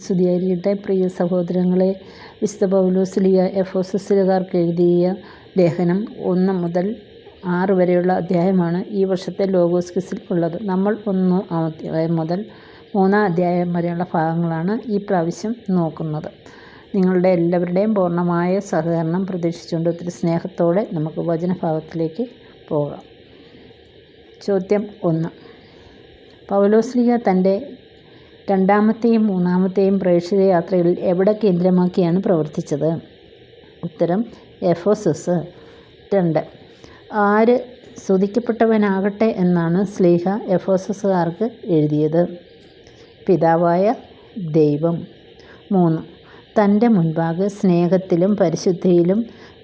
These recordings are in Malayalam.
സ്തുതിയായിരിക്കട്ടെ. പ്രിയ സഹോദരങ്ങളെ, വിശുദ്ധ പൗലോസ് എഫെസോസുകാർക്ക് എഴുതിയ ലേഖനം 1 മുതൽ 6 വരെയുള്ള അധ്യായമാണ് ഈ വർഷത്തെ ലോഗോസ് ക്വിസിൽ ഉള്ളത്. നമ്മൾ 1 അധ്യായം മുതൽ 3 അധ്യായം വരെയുള്ള ഭാഗങ്ങളാണ് ഈ പ്രാവശ്യം നോക്കുന്നത്. നിങ്ങളുടെ എല്ലാവരുടെയും പൂർണ്ണമായ സഹകരണം പ്രതീക്ഷിച്ചുകൊണ്ട് ഒത്തിരി സ്നേഹത്തോടെ നമുക്ക് വചനഭാഗത്തിലേക്ക് പോകാം. ചോദ്യം 1. പൗലോസ് തൻ്റെ രണ്ടാമത്തെയും മൂന്നാമത്തെയും പ്രേക്ഷിത യാത്രകളിൽ എവിടെ കേന്ദ്രമാക്കിയാണ് പ്രവർത്തിച്ചത്? ഉത്തരം എഫെസോസ്. 2. ആര് സ്തുതിക്കപ്പെട്ടവനാകട്ടെ എന്നാണ് ശ്ലീഹ എഫെസോസുകാർക്ക് എഴുതിയത്? പിതാവായ ദൈവം. 3. തൻ്റെ മുൻപാകെ സ്നേഹത്തിലും പരിശുദ്ധിയിലും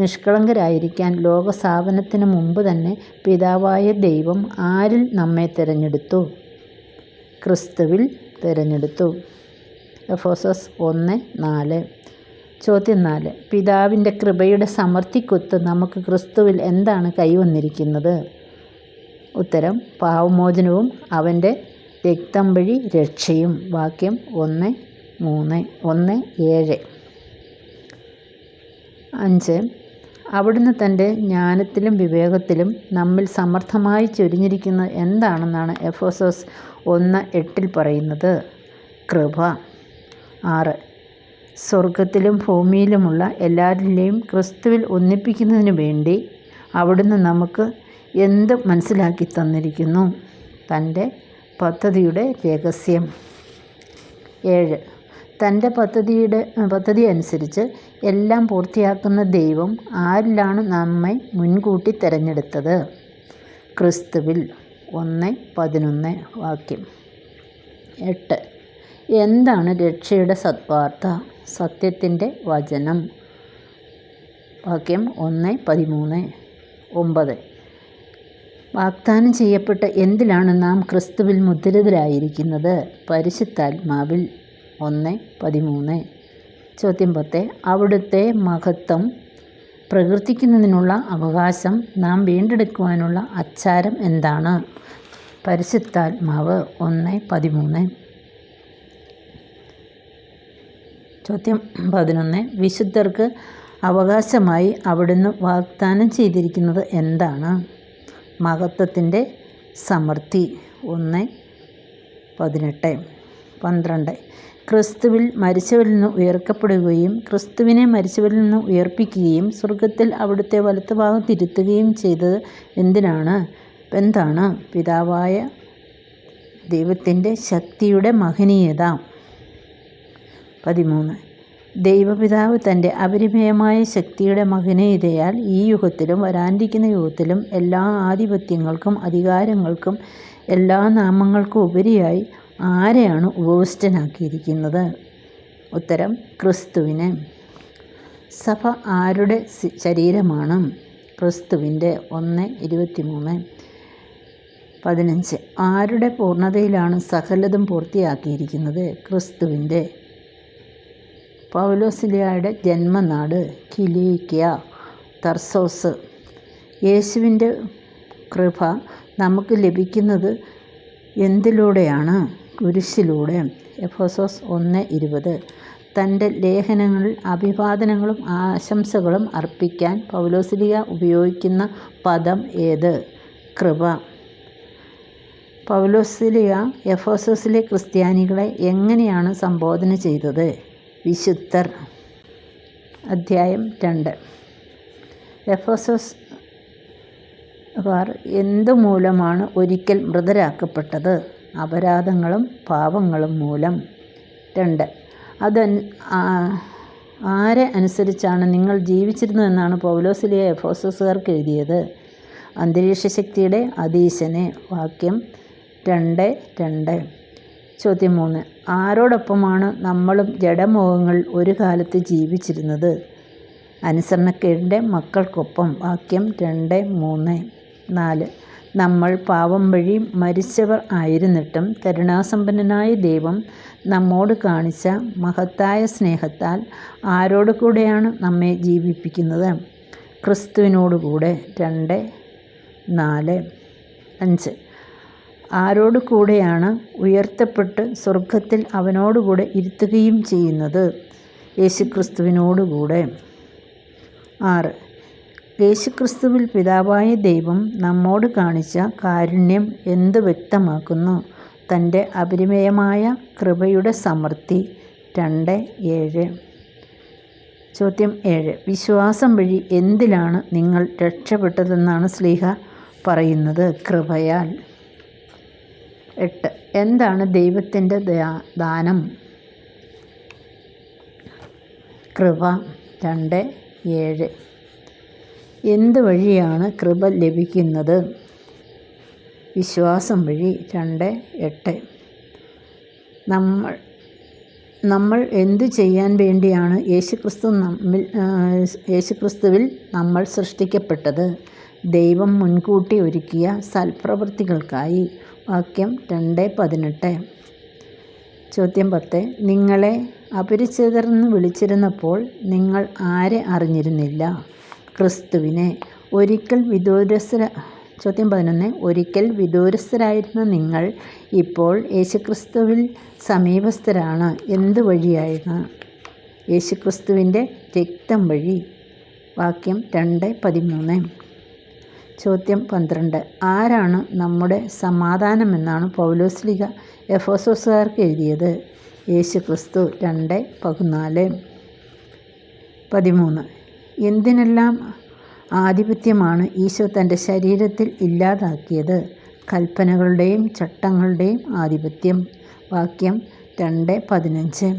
നിഷ്കളങ്കരായിരിക്കാൻ ലോകസ്ഥാപനത്തിന് മുമ്പ് തന്നെ പിതാവായ ദൈവം ആരിൽ നമ്മെ തിരഞ്ഞെടുത്തു? ക്രിസ്തുവിൽ തിരഞ്ഞെടുത്തു. എഫെസോസ് 1:4. ചോദ്യം 4. പിതാവിൻ്റെ കൃപയുടെ സമൃദ്ധിക്കൊത്ത് നമുക്ക് ക്രിസ്തുവിൽ എന്താണ് കൈവന്നിരിക്കുന്നത്? ഉത്തരം പാപമോചനവും അവൻ്റെ രക്തം വഴി രക്ഷയും. വാക്യം 1:7. 5. അവിടുന്ന് തൻ്റെ ജ്ഞാനത്തിലും വിവേകത്തിലും നമ്മിൽ സമർത്ഥമായി ചൊരിഞ്ഞിരിക്കുന്നത് എന്താണെന്നാണ് എഫെസോസ് 1:8 പറയുന്നത്? കൃപ. 6. സ്വർഗത്തിലും ഭൂമിയിലുമുള്ള എല്ലാവരിലെയും ക്രിസ്തുവിൽ ഒന്നിപ്പിക്കുന്നതിന് വേണ്ടി അവിടുന്ന് നമുക്ക് എന്ത് മനസ്സിലാക്കി തന്നിരിക്കുന്നു? തൻ്റെ പദ്ധതിയുടെ രഹസ്യം. 7. തൻ്റെ പദ്ധതി അനുസരിച്ച് എല്ലാം പൂർത്തിയാക്കുന്ന ദൈവം ആരിലാണ് നമ്മെ മുൻകൂട്ടി തിരഞ്ഞെടുത്തത്? ക്രിസ്തുവിൽ. 1:11. വാക്യം 8. എന്താണ് രക്ഷയുടെ സദ്വാർത്ത? സത്യത്തിൻ്റെ വചനം. വാക്യം 1:13. 9. വാഗ്ദാനം ചെയ്യപ്പെട്ട എന്തിലാണ് നാം ക്രിസ്തുവിൽ മുദ്രിതരായിരിക്കുന്നത്? പരിശുദ്ധാത്മാവിൽ. 1:13. ചോദ്യം 10. അവിടുത്തെ മഹത്വം പ്രകീർത്തിക്കുന്നതിനുള്ള അവകാശം നാം വീണ്ടെടുക്കുവാനുള്ള അച്ചാരം എന്താണ്? പരിശുദ്ധാത്മാവ്. 1:13. ചോദ്യം 11. വിശുദ്ധർക്ക് അവകാശമായി അവിടുന്ന് വാഗ്ദാനം ചെയ്തിരിക്കുന്നത് എന്താണ്? മഹത്വത്തിൻ്റെ സമൃദ്ധി. 1:18. 12. ക്രിസ്തുവിൽ മരിച്ചവരിൽ നിന്ന് ഉയർക്കപ്പെടുകയും ക്രിസ്തുവിനെ മരിച്ചവരിൽ നിന്ന് ഉയർപ്പിക്കുകയും സ്വർഗത്തിൽ അവിടുത്തെ വലത്തുഭാഗത്തിരുത്തുകയും ചെയ്തത് എന്താണ്? പിതാവായ ദൈവത്തിൻ്റെ ശക്തിയുടെ മഹനീയത. 13. ദൈവപിതാവ് തൻ്റെ അപരിമേയമായ ശക്തിയുടെ മഹനീയതയാൽ ഈ യുഗത്തിലും വരാനിരിക്കുന്ന യുഗത്തിലും എല്ലാ ആധിപത്യങ്ങൾക്കും അധികാരങ്ങൾക്കും എല്ലാ നാമങ്ങൾക്കും ഉപരിയായി ആരെയാണ് ഉപവിഷ്ടനാക്കിയിരിക്കുന്നത്? ഉത്തരം ക്രിസ്തുവിനെ. സഭ ആരുടെ ശരീരമാണ്? ക്രിസ്തുവിൻ്റെ. 1:23. 15. ആരുടെ പൂർണ്ണതയിലാണ് സകലതും പൂർത്തിയാക്കിയിരിക്കുന്നത്? ക്രിസ്തുവിൻ്റെ. പൗലോസിന്റെ ജന്മനാട് കിലിക്കിയ, തർസോസ്. യേശുവിൻ്റെ കൃപ നമുക്ക് ലഭിക്കുന്നത് എന്തിലൂടെയാണ്? കുരിശിലൂടെ. എഫെസോസ് 1:20. തൻ്റെ ലേഖനങ്ങളിൽ അഭിവാദനങ്ങളും ആശംസകളും അർപ്പിക്കാൻ പൗലോസ് ഉപയോഗിക്കുന്ന പദം ഏത്? കൃപ. പൗലോസ് എഫെസോസിലെ ക്രിസ്ത്യാനികളെ എങ്ങനെയാണ് സംബോധന ചെയ്തത്? വിശുദ്ധർ. അധ്യായം 2. എഫെസോസുകാർ എന്തുമൂലമാണ് ഒരിക്കൽ മൃതരാക്കപ്പെട്ടത്? അപരാധങ്ങളും പാപങ്ങളും മൂലം. 2. ആരെ അനുസരിച്ചാണ് നിങ്ങൾ ജീവിച്ചിരുന്നതെന്നാണ് പൗലോസ് എഫെസോസുകാർക്ക് എഴുതിയത്? അന്തരീക്ഷ ശക്തിയുടെ അധീശനെ. വാക്യം 2:2. ചോദ്യം 3. ആരോടൊപ്പമാണ് നമ്മളും ജഡമോഹങ്ങളിൽ ഒരു കാലത്ത് ജീവിച്ചിരുന്നത്? അനുസരണക്കേടിൻ്റെ മക്കൾക്കൊപ്പം. വാക്യം 2:3. 4. നമ്മൾ പാപം വഴി മരിച്ചവർ ആയിരുന്നിട്ടും കരുണാസമ്പന്നനായ ദൈവം നമ്മോട് കാണിച്ച മഹത്തായ സ്നേഹത്താൽ ആരോട് കൂടെയാണ് നമ്മെ ജീവിപ്പിക്കുന്നത്? ക്രിസ്തുവിനോടുകൂടെ. 2:4. 5. ആരോട് കൂടെയാണ് ഉയർത്തപ്പെട്ട് സ്വർഗത്തിൽ അവനോടുകൂടെ ഇരുത്തുകയും ചെയ്യുന്നത്? യേശുക്രിസ്തുവിനോടുകൂടെ. 6. യേശുക്രിസ്തുവിൽ പിതാവായ ദൈവം നമ്മോട് കാണിച്ച കാരുണ്യം എന്ത് വ്യക്തമാക്കുന്നു? തൻ്റെ അപരിമേയമായ കൃപയുടെ സമൃദ്ധി. 2:7. ചോദ്യം 7. വിശ്വാസം വഴി എന്തിലാണ് നിങ്ങൾ രക്ഷപ്പെട്ടതെന്നാണ് ശ്ലീഹ പറയുന്നത്? കൃപയാൽ. 8. എന്താണ് ദൈവത്തിൻ്റെ ദാനം? കൃപ. 2:7. എന്ത് വഴിയാണ് കൃപ ലഭിക്കുന്നത്? വിശ്വാസം വഴി. 2:8. നമ്മൾ എന്തു ചെയ്യാൻ വേണ്ടിയാണ് യേശുക്രിസ്തുവിൽ നമ്മൾ സൃഷ്ടിക്കപ്പെട്ടത്? ദൈവം മുൻകൂട്ടി ഒരുക്കിയ സൽപ്രവൃത്തികൾക്കായി. വാക്യം 2:18. ചോദ്യം 10. നിങ്ങളെ അപരിചിതരെന്ന് വിളിച്ചിരുന്നപ്പോൾ നിങ്ങൾ ആരെ അറിഞ്ഞിരുന്നില്ല? ക്രിസ്തുവിനെ. ചോദ്യം 11. ഒരിക്കൽ വിദൂരസ്ഥരായിരുന്ന നിങ്ങൾ ഇപ്പോൾ യേശുക്രിസ്തുവിൽ സമീപസ്ഥരാണ്. എന്ത് വഴിയാണ്? യേശുക്രിസ്തുവിൻ്റെ രക്തം വഴി. വാക്യം 2:13. ചോദ്യം 12. ആരാണ് നമ്മുടെ സമാധാനമെന്നാണ് പൗലോസ്ലീഹ എഫെസോസുകാർക്ക് എഴുതിയത്? യേശുക്രിസ്തു. 2:14. 13. എന്തിനെല്ലാം ആധിപത്യമാണ് ഈശോ തൻ്റെ ശരീരത്തിൽ ഇല്ലാതാക്കിയത്? കൽപ്പനകളുടെയും ചട്ടങ്ങളുടെയും ആധിപത്യം. വാക്യം 2:15.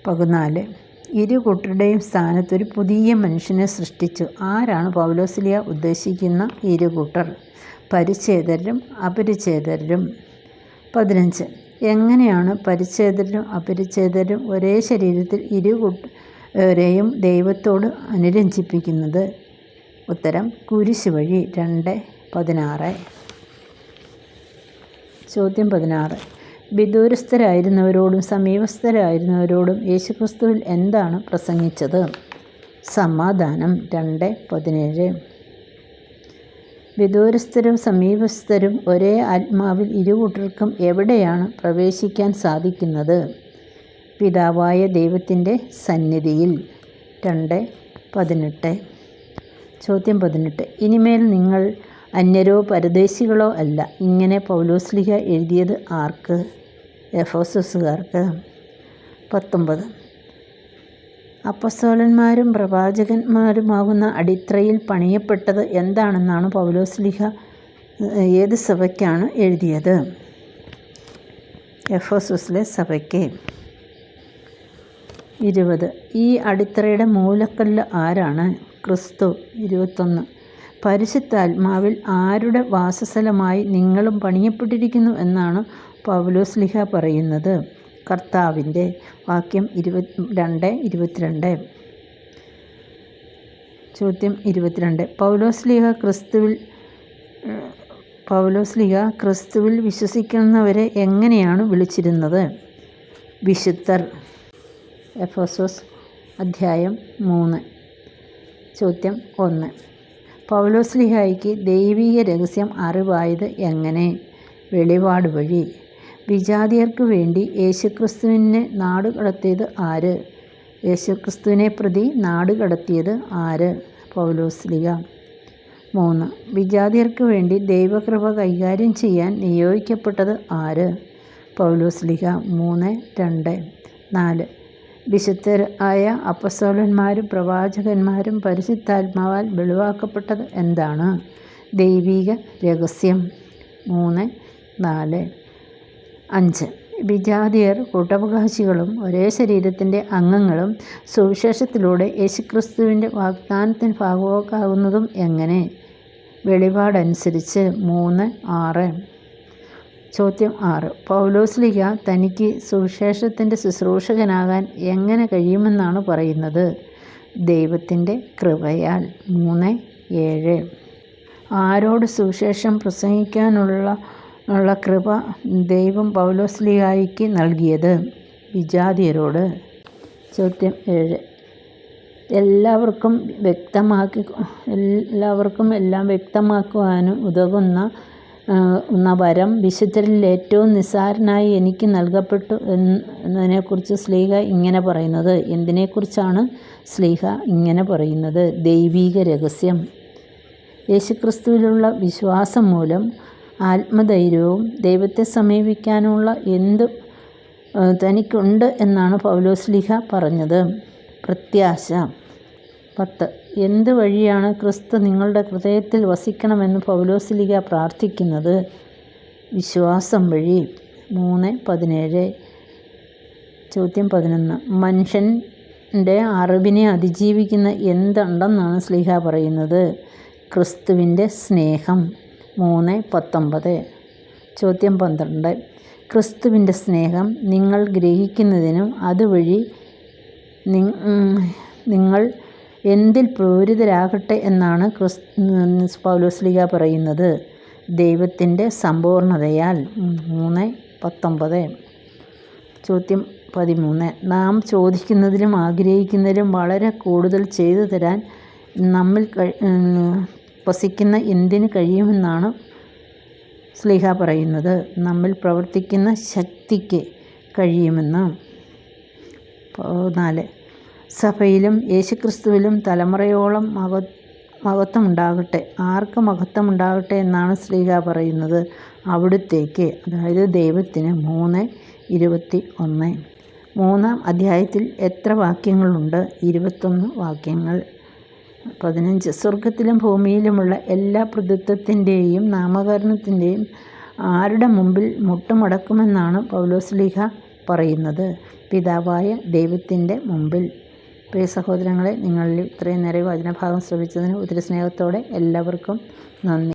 14. ഇരു കൂട്ടരുടെയും സ്ഥാനത്ത് ഒരു പുതിയ മനുഷ്യനെ സൃഷ്ടിച്ചു. ആരാണ് പൗലോസ്ലീഹ ഉദ്ദേശിക്കുന്ന ഇരു കൂട്ടർ? പരിച്ഛേദരും അപരിച്ഛേദരും. 15. എങ്ങനെയാണ് പരിച്ഛേദരും അപരിച്ഛേദരും ഒരേ ശരീരത്തിൽ ഇരു കൂട്ടരെയും ദൈവത്തോട് അനുരഞ്ജിപ്പിക്കുന്നത്? ഉത്തരം കുരിശ് വഴി. 2:16. ചോദ്യം 16. വിദൂരസ്ഥരായിരുന്നവരോടും സമീപസ്ഥരായിരുന്നവരോടും യേശുക്രിസ്തുവിൽ എന്താണ് പ്രസംഗിച്ചത്? സമാധാനം. 2:17. വിദൂരസ്ഥരും സമീപസ്ഥരും ഒരേ ആത്മാവിൽ ഇരുകൂട്ടർക്കും എവിടെയാണ് പ്രവേശിക്കാൻ സാധിക്കുന്നത്? പിതാവായ ദൈവത്തിൻ്റെ സന്നിധിയിൽ. 2:18. ചോദ്യം 18. ഇനിമേൽ നിങ്ങൾ അന്യരോ പരദേശികളോ അല്ല. ഇങ്ങനെ പൗലോസ്ലീഹ എഴുതിയത് ആർക്ക്? എഫെസോസുകാർക്ക്. 19. അപ്പസ്തോലന്മാരും പ്രവാചകന്മാരുമാകുന്ന അടിത്തറയിൽ പണിയപ്പെട്ടത് എന്താണെന്നാണ് പൗലോസ്ലീഹ ഏത് സഭയ്ക്കാണ് എഴുതിയത്? എഫെസോസിലെ സഭയ്ക്ക്. 20. ഈ അടിത്തറയുടെ മൂലക്കല്ല് ആരാണ്? ക്രിസ്തു. 21. പരിശുദ്ധാത്മാവിൽ ആരുടെ വാസസ്ഥലമായി നിങ്ങളും പണിയപ്പെട്ടിരിക്കുന്നു എന്നാണ് പൗലോസ്ലീഹ പറയുന്നത്? കർത്താവിൻ്റെ. വാക്യം 2:22. ചോദ്യം 22. പൗലോസ്ലീഹ ക്രിസ്തുവിൽ വിശ്വസിക്കുന്നവരെ എങ്ങനെയാണ് വിളിച്ചിരുന്നത്? വിശുദ്ധർ. എഫെസോസ് അധ്യായം 3. ചോദ്യം 1. പൗലോസ്ലീഹായ്ക്ക് ദൈവിക രഹസ്യം അറിവായത് എങ്ങനെ? വെളിപാട് വഴി. വിജാതിയർക്ക് വേണ്ടി യേശുക്രിസ്തുവിനെ നാടുകടത്തിയത് ആര്? യേശുക്രിസ്തുവിനെ പ്രതി നാടുകടത്തിയത് ആര്? പൗലോസ്ലീഹ. 3. വിജാതിയർക്ക് വേണ്ടി ദൈവകൃപ കൈകാര്യം ചെയ്യാൻ നിയോഗിക്കപ്പെട്ടത് ആര്? പൗലോസ്ലീഹ. 3:2. 4. വിശുദ്ധരായ അപ്പസ്തോലന്മാരും പ്രവാചകന്മാരും പരിശുദ്ധാത്മാവാൽ വെളിവാക്കപ്പെട്ടത് എന്താണ്? ദൈവിക രഹസ്യം. 3:4. 5. വിജാതിയർ കൂട്ടവകാശികളും ഒരേ ശരീരത്തിൻ്റെ അംഗങ്ങളും സുവിശേഷത്തിലൂടെ യേശുക്രിസ്തുവിൻ്റെ വാഗ്ദാനത്തിന് ഭാഗവാക്കാകുന്നതും എങ്ങനെ? വെളിപാടനുസരിച്ച്. 3:6. ചോദ്യം 6. പൗലോസ്ലീഹ തനിക്ക് സുവിശേഷത്തിൻ്റെ ശുശ്രൂഷകനാകാൻ എങ്ങനെ കഴിയുമെന്നാണ് പറയുന്നത്? ദൈവത്തിൻ്റെ കൃപയാൽ. 3:7. ആരോട് സുവിശേഷം പ്രസംഗിക്കാനുള്ള കൃപ ദൈവം പൗലോസ്ലീഹായ്ക്ക് നൽകിയത്? വിജാതിയരോട്. ചോദ്യം 7. എല്ലാവർക്കും എല്ലാം വ്യക്തമാക്കുവാനും ഉതകുന്ന വരം വിശുദ്ധരിൽ ഏറ്റവും നിസ്സാരനായി എനിക്ക് നൽകപ്പെട്ടു എന്നതിനെക്കുറിച്ച് ശ്ലീഹ ഇങ്ങനെ പറയുന്നത്. എന്തിനെക്കുറിച്ചാണ് ശ്ലീഹ ഇങ്ങനെ പറയുന്നത്? ദൈവീക രഹസ്യം. യേശുക്രിസ്തുവിലുള്ള വിശ്വാസം മൂലം ആത്മധൈര്യവും ദൈവത്തെ സമീപിക്കാനുള്ള തനിക്കുണ്ട് എന്നാണ് പൗലോസ്ലീഹ പറഞ്ഞത്. പ്രത്യാശ. 10. എന്ത് വഴിയാണ് ക്രിസ്തു നിങ്ങളുടെ ഹൃദയത്തിൽ വസിക്കണമെന്ന് പൗലോസ്ലീഹ പ്രാർത്ഥിക്കുന്നത്? വിശ്വാസം വഴി. 3:17. ചോദ്യം 11. മനുഷ്യൻ്റെ അറിവിനെ അതിജീവിക്കുന്ന എന്തുണ്ടെന്നാണ് ശ്ലീഹ പറയുന്നത്? ക്രിസ്തുവിൻ്റെ സ്നേഹം. 3:19. ചോദ്യം 12. ക്രിസ്തുവിൻ്റെ സ്നേഹം നിങ്ങൾ ഗ്രഹിക്കുന്നതിനും അതുവഴി നിങ്ങൾ എന്തിൽ പ്രേരിതരാകട്ടെ എന്നാണ് പൗലോസ്ലീഹ പറയുന്നത്? ദൈവത്തിൻ്റെ സമ്പൂർണ്ണതയാൽ. 3:19. ചോദ്യം 13. നാം ചോദിക്കുന്നതിലും ആഗ്രഹിക്കുന്നതിലും വളരെ കൂടുതൽ ചെയ്തു തരാൻ നമ്മിൽ വസിക്കുന്ന എന്തിന് കഴിയുമെന്നാണ് ശ്ലീഹ പറയുന്നത്? നമ്മിൽ പ്രവർത്തിക്കുന്ന ശക്തിക്ക് കഴിയുമെന്ന്. 4. സഭയിലും യേശുക്രിസ്തുവിലും തലമുറയോളം മഹത്വമുണ്ടാകട്ടെ. ആർക്ക് മഹത്വമുണ്ടാകട്ടെ എന്നാണ് ശ്ലീഹ പറയുന്നത്? അവിടുത്തേക്ക്, അതായത് ദൈവത്തിന്. 3:21. 3-ാം അധ്യായത്തിൽ എത്ര വാക്യങ്ങളുണ്ട്? 21 വാക്യങ്ങൾ. 15. സ്വർഗത്തിലും ഭൂമിയിലുമുള്ള എല്ലാ പ്രതിത്വത്തിൻ്റെയും നാമകരണത്തിൻ്റെയും ആരുടെ മുമ്പിൽ മുട്ടുമടക്കുമെന്നാണ് പൗലോസ്ലീഹ പറയുന്നത്? പിതാവായ ദൈവത്തിൻ്റെ മുമ്പിൽ. പ്രിയ സഹോദരങ്ങളെ, നിങ്ങളിൽ ഇത്രയും നേരം വചനഭാഗം ശ്രവിച്ചതിന് ഒത്തിരി സ്നേഹത്തോടെ എല്ലാവർക്കും നന്ദി.